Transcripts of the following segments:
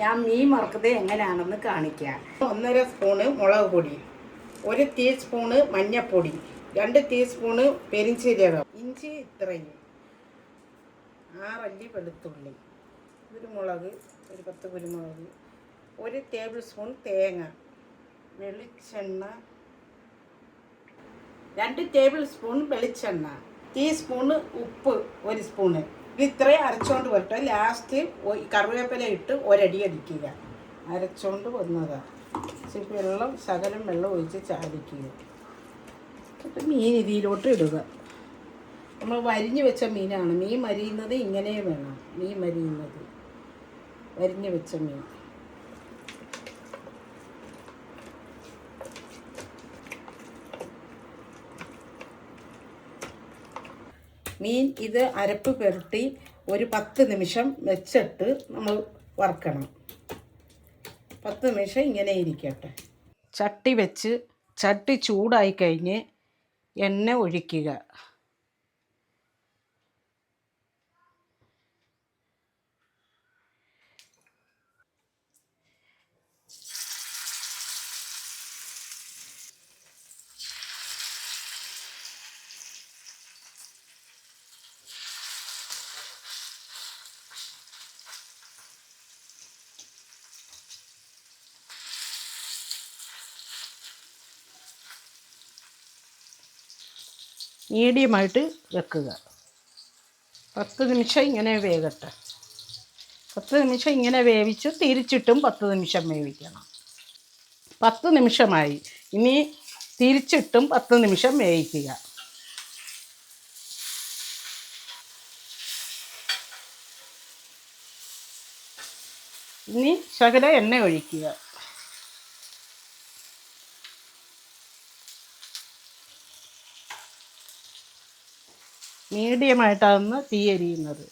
ഞാൻ മീൻ വറുക്കുന്നത് എങ്ങനെയാണെന്ന് കാണിക്കാം. 1.5 സ്പൂണ് മുളക് പൊടി, 1 ടീസ്പൂണ് മഞ്ഞൾപ്പൊടി, 2 ടീസ്പൂണ് പെരിഞ്ചീരകം, ഇഞ്ചി ഇത്രയും, 6 അല്ലി വെളുത്തുള്ളി, കുരുമുളക്, ഒരു 10 കുരുമുളക്, 1 ടേബിൾ സ്പൂൺ തേങ്ങ, വെളിച്ചെണ്ണ, 2 ടേബിൾ സ്പൂൺ വെളിച്ചെണ്ണ, ടീസ്പൂണ് ഉപ്പ്, 1 സ്പൂണ്. ഇത്രയും അരച്ചോണ്ട് വരട്ടെ. ലാസ്റ്റ് കറിവേപ്പില ഇട്ട് ഒരടി അടിക്കുക. അരച്ചോണ്ട് വന്നതാണ്. വെള്ളം ശകലം വെള്ളം ഒഴിച്ച് ചാടിക്കുക. എന്നിട്ട് മീൻ ഇതിലോട്ട് ഇടുക. നമ്മൾ വരിഞ്ഞ് വെച്ച മീനാണ്. മീൻ മരിയുന്നത് ഇങ്ങനെ വേണം. മീൻ മരിയുന്നത് വരിഞ്ഞ് വെച്ച മീൻ. മീൻ ഇത് അരപ്പ് പുരട്ടി ഒരു 10 നിമിഷം വെച്ചിട്ട് നമ്മൾ വറുക്കണം. 10 നിമിഷം ഇങ്ങനെ ഇരിക്കട്ടെ. ചട്ടി വെച്ച് ചട്ടി ചൂടായി കഴിഞ്ഞ് എണ്ണ ഒഴിക്കുക. മീഡിയമായിട്ട് വെക്കുക. 10 നിമിഷം ഇങ്ങനെ വേകട്ടെ. 10 നിമിഷം ഇങ്ങനെ വേവിച്ച് തിരിച്ചിട്ടും 10 നിമിഷം വേവിക്കണം. 10 നിമിഷമായി. ഇനി തിരിച്ചിട്ടും 10 നിമിഷം വേവിക്കുക. ഇനി ശകലം എണ്ണ ഒഴിക്കുക. മീഡിയമായിട്ടാണ് തീ എരിയുന്നത്.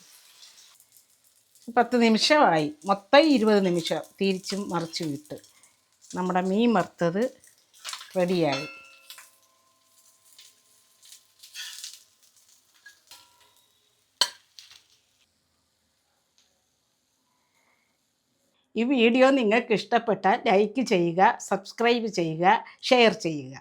10 നിമിഷമായി. മൊത്തം 20 നിമിഷം തിരിച്ചും മറിച്ചും ഇട്ട് നമ്മുടെ മീൻ വറുത്തത് റെഡിയായി. ഈ വീഡിയോ നിങ്ങൾക്ക് ഇഷ്ടപ്പെട്ടാൽ ലൈക്ക് ചെയ്യുക, സബ്സ്ക്രൈബ് ചെയ്യുക, ഷെയർ ചെയ്യുക.